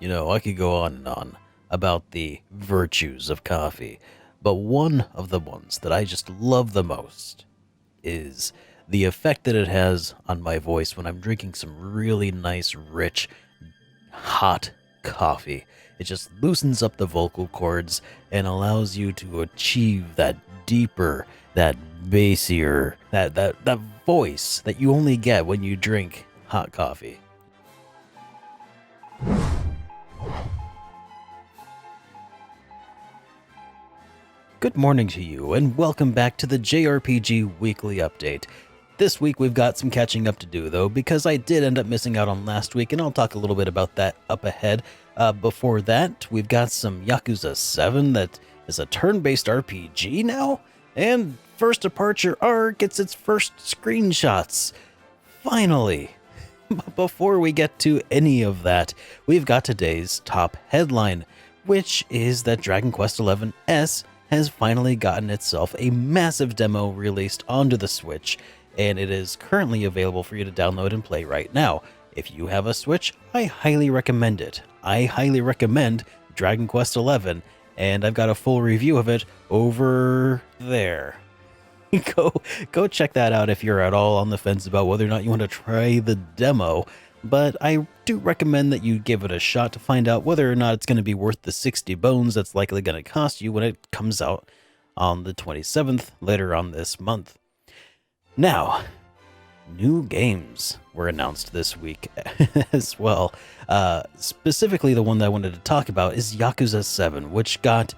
You know, I could go on and on about the virtues of coffee, but one of the ones that I just love the most is the effect that it has on my voice when I'm drinking some really nice, rich, hot coffee. It just loosens up the vocal cords and allows you to achieve that deeper, that bassier, that voice that you only get when you drink hot coffee. Good morning to you, and welcome back to the JRPG Weekly Update. This week we've got some catching up to do, though, because I did end up missing out on last week, and I'll talk a little bit about that up ahead. Before that, we've got some Yakuza 7 that is a turn-based RPG now, and First Departure R gets its first screenshots. Finally! But before we get to any of that, we've got today's top headline, which is that Dragon Quest XI S has finally gotten itself a massive demo released onto the Switch, and it is currently available for you to download and play right now. If you have a Switch, I highly recommend it. I highly recommend Dragon Quest XI, and I've got a full review of it over there. Go check that out if you're at all on the fence about whether or not you want to try the demo. But I do recommend that you give it a shot to find out whether or not it's going to be worth the 60 bones that's likely going to cost you when it comes out on the 27th later on this month. Now, new games were announced this week as well. Specifically, the one that I wanted to talk about is Yakuza 7, which got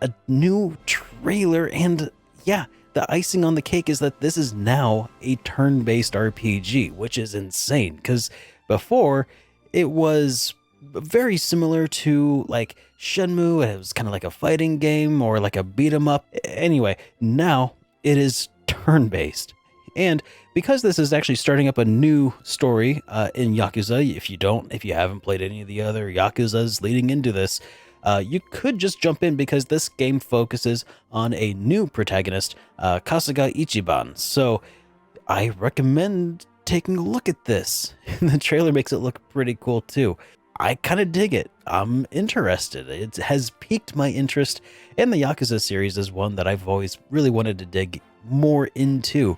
a new trailer, and yeah, the icing on the cake is that this is now a turn-based RPG, which is insane, because before it was very similar to like Shenmue. It was kind of like a fighting game or like a beat 'em up. Anyway, now it is turn-based. And because this is actually starting up a new story in Yakuza, if you haven't played any of the other Yakuzas leading into this, you could just jump in because this game focuses on a new protagonist, Kasuga Ichiban. So I recommend taking a look at this. The trailer makes it look pretty cool too. I kind of dig it. I'm interested. It has piqued my interest, and the Yakuza series is one that I've always really wanted to dig more into.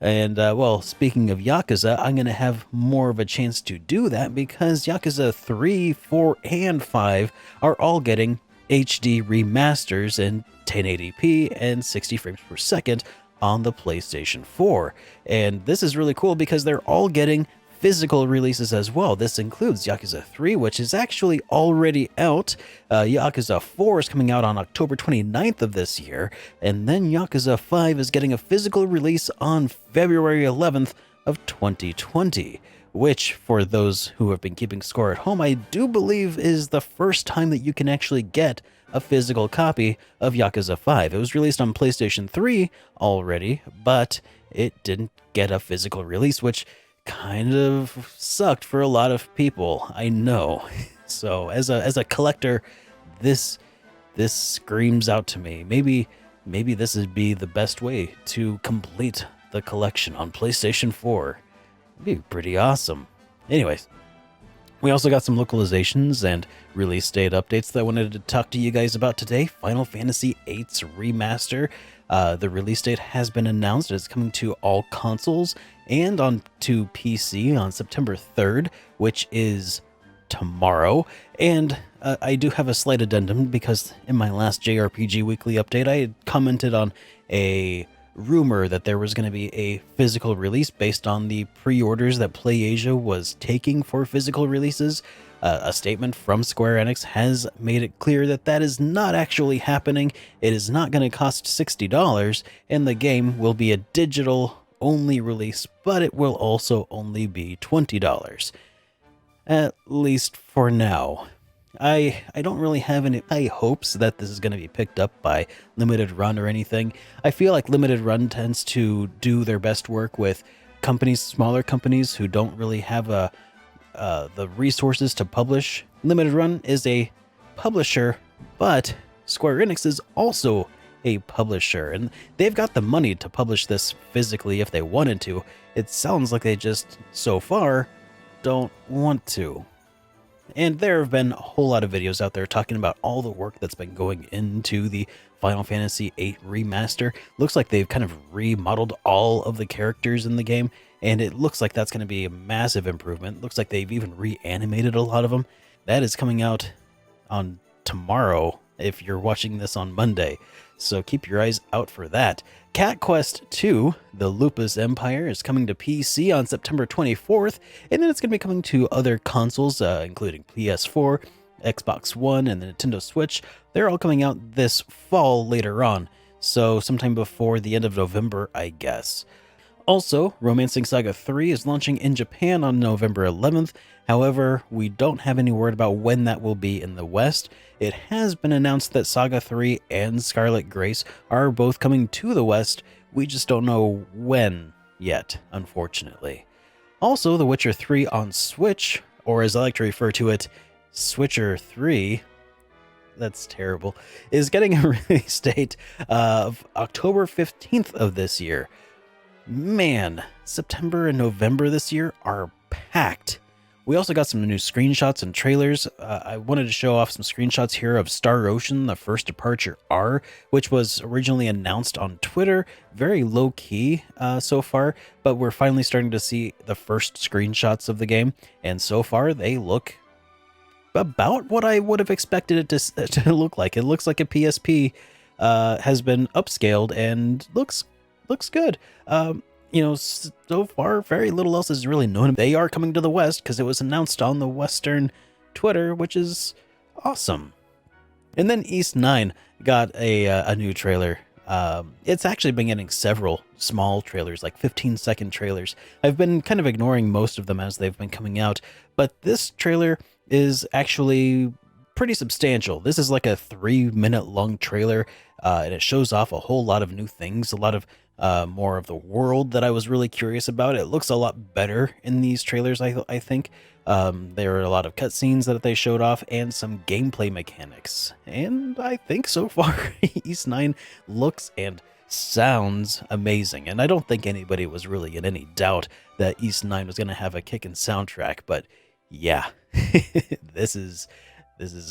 And, well, speaking of Yakuza, I'm going to have more of a chance to do that because Yakuza 3, 4, and 5 are all getting HD remasters in 1080p and 60 frames per second on the PlayStation 4. And this is really cool because they're all getting physical releases as well. This includes Yakuza 3, which is actually already out. Yakuza 4 is coming out on October 29th of this year. And then Yakuza 5 is getting a physical release on February 11th of 2020, which, for those who have been keeping score at home, I do believe is the first time that you can actually get a physical copy of Yakuza 5. It was released on PlayStation 3 already, but it didn't get a physical release, which kind of sucked for a lot of people, I know. So as a collector, this screams out to me. Maybe this would be the best way to complete the collection on PlayStation 4. It'd be pretty awesome. Anyways, we also got some localizations and release date updates that I wanted to talk to you guys about today. Final Fantasy VIII's Remaster. The release date has been announced. It's coming to all consoles and onto PC on September 3rd, which is tomorrow. And I do have a slight addendum because in my last JRPG Weekly Update, I had commented on a rumor that there was going to be a physical release based on the pre-orders that PlayAsia was taking for physical releases. A statement from Square Enix has made it clear that that is not actually happening. It is not going to cost $60, and the game will be a digital-only release, but it will also only be $20. At least for now. I don't really have any high hopes that this is going to be picked up by Limited Run or anything. I feel like Limited Run tends to do their best work with companies, smaller companies who don't really have the resources to publish. Limited Run is a publisher, but Square Enix is also a publisher, and they've got the money to publish this physically if they wanted to. It sounds like they just, so far, don't want to. And there have been a whole lot of videos out there talking about all the work that's been going into the Final Fantasy VIII Remaster. Looks like they've kind of remodeled all of the characters in the game, and it looks like that's going to be a massive improvement. Looks like they've even reanimated a lot of them. That is coming out on tomorrow if you're watching this on Monday, so keep your eyes out for that. Cat Quest 2, The Lupus Empire, is coming to PC on September 24th, and then it's going to be coming to other consoles, including PS4, Xbox One, and the Nintendo Switch. They're all coming out this fall later on, so sometime before the end of November, I guess. Also, Romancing Saga 3 is launching in Japan on November 11th. However, we don't have any word about when that will be in the West. It has been announced that Saga 3 and Scarlet Grace are both coming to the West. We just don't know when yet, unfortunately. Also, The Witcher 3 on Switch, or as I like to refer to it, Switcher 3, that's terrible, is getting a release date of October 15th of this year. Man, September and November this year are packed. We also got some new screenshots and trailers. I wanted to show off some screenshots here of Star Ocean, the First Departure R, which was originally announced on Twitter. Very low-key so far, but we're finally starting to see the first screenshots of the game, and so far they look about what I would have expected it to look like. It looks like a PSP has been upscaled and looks good. So far, very little else is really known. They are coming to the West because it was announced on the Western Twitter, which is awesome. And then East 9 got a new trailer. It's actually been getting several small trailers, like 15-second trailers. I've been kind of ignoring most of them as they've been coming out, but this trailer is actually pretty substantial. This is like a 3-minute long trailer, and it shows off a whole lot of new things, a lot of more of the world that I was really curious about. It looks a lot better in these trailers, I think. There are a lot of cutscenes that they showed off and some gameplay mechanics. And I think so far, East 9 looks and sounds amazing. And I don't think anybody was really in any doubt that East 9 was going to have a kickin' soundtrack. But yeah, this is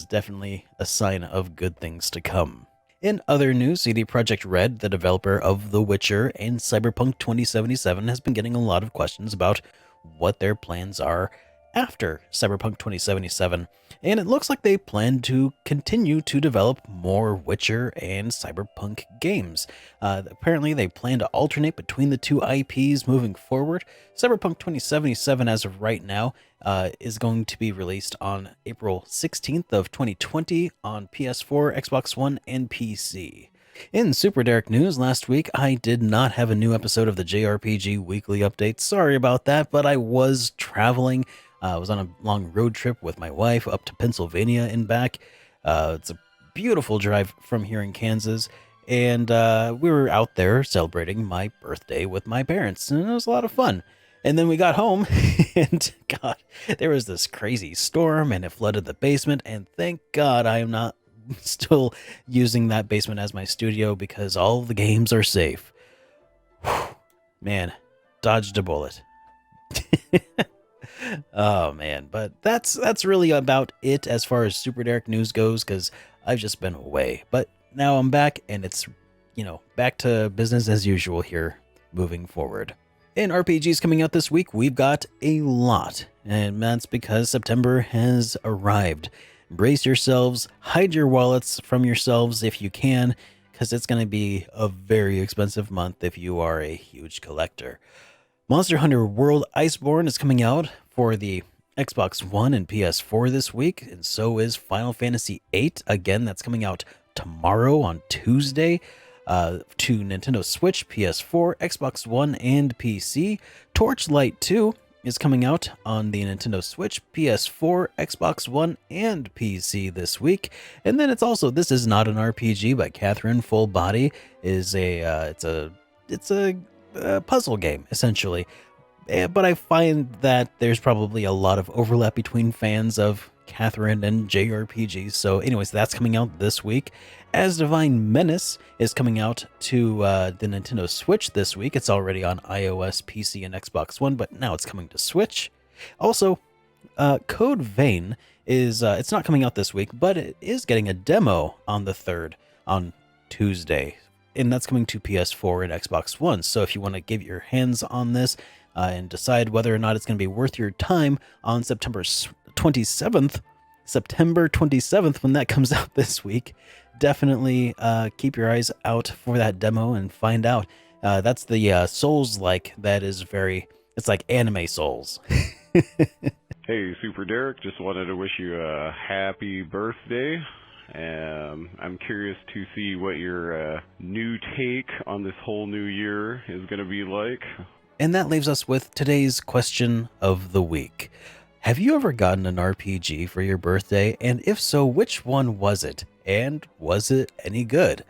definitely a sign of good things to come. In other news, CD Projekt Red, the developer of The Witcher and Cyberpunk 2077, has been getting a lot of questions about what their plans are after Cyberpunk 2077, and it looks like they plan to continue to develop more Witcher and Cyberpunk games. Apparently, they plan to alternate between the two IPs moving forward. Cyberpunk 2077, as of right now, is going to be released on April 16th of 2020 on PS4, Xbox One, and PC. In SuperDerek news, last week I did not have a new episode of the JRPG Weekly Update. Sorry about that, but I was traveling. I was on a long road trip with my wife up to Pennsylvania and back. It's a beautiful drive from here in Kansas, and we were out there celebrating my birthday with my parents, and it was a lot of fun. And then we got home, and God, there was this crazy storm, and it flooded the basement, and thank God I am not still using that basement as my studio because all the games are safe. Whew, man, dodged a bullet. Oh man, but that's really about it as far as SuperDerek news goes, because I've just been away. But now I'm back, and it's, back to business as usual here moving forward. In RPGs coming out this week, we've got a lot, and that's because September has arrived. Brace yourselves, hide your wallets from yourselves if you can, because it's going to be a very expensive month if you are a huge collector. Monster Hunter World Iceborne is coming out for the Xbox One and PS4 this week, and so is Final Fantasy VIII. Again, that's coming out tomorrow on Tuesday to Nintendo Switch, PS4, Xbox One, and PC. Torchlight 2 is coming out on the Nintendo Switch, PS4, Xbox One, and PC this week. And then this is not an RPG, but Catherine Full Body is it's a puzzle game, essentially. But I find that there's probably a lot of overlap between fans of Catherine and JRPGs. So anyways, that's coming out this week. As Divine Menace is coming out to the Nintendo Switch this week. It's already on iOS, PC, and Xbox One, but now it's coming to Switch. Also, Code Vein is it's not coming out this week, but it is getting a demo on the 3rd on Tuesday, and that's coming to PS4 and Xbox One. So if you want to get your hands on this and decide whether or not it's going to be worth your time on September 27th, when that comes out this week, definitely keep your eyes out for that demo and find out. That's the Souls-like. That is it's like anime Souls. Hey, SuperDerek, just wanted to wish you a happy birthday. I'm curious to see what your new take on this whole new year is going to be like. And that leaves us with today's question of the week. Have you ever gotten an RPG for your birthday? And if so, which one was it? And was it any good?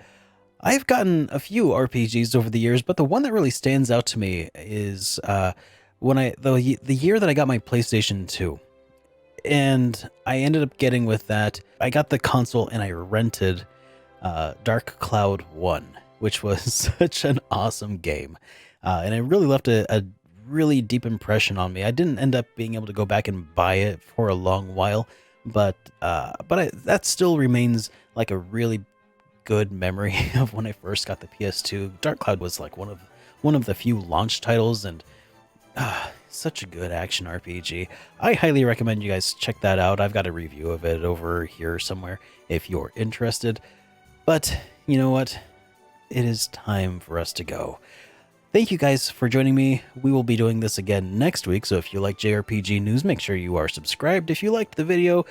I've gotten a few RPGs over the years, but the one that really stands out to me is the year that I got my PlayStation 2. And I ended up getting with that. I got the console and I rented Dark Cloud 1, which was such an awesome game. And it really left a really deep impression on me. I didn't end up being able to go back and buy it for a long while, but that still remains like a really good memory of when I first got the PS2. Dark Cloud was like one of the few launch titles, and such a good action RPG. I highly recommend you guys check that out. I've got a review of it over here somewhere if you're interested. But you know what? It is time for us to go. Thank you guys for joining me. We will be doing this again next week, so if you like JRPG news, make sure you are subscribed. If you liked the video,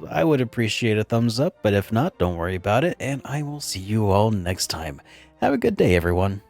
I would appreciate a thumbs up, but if not, don't worry about it, and I will see you all next time. Have a good day, everyone.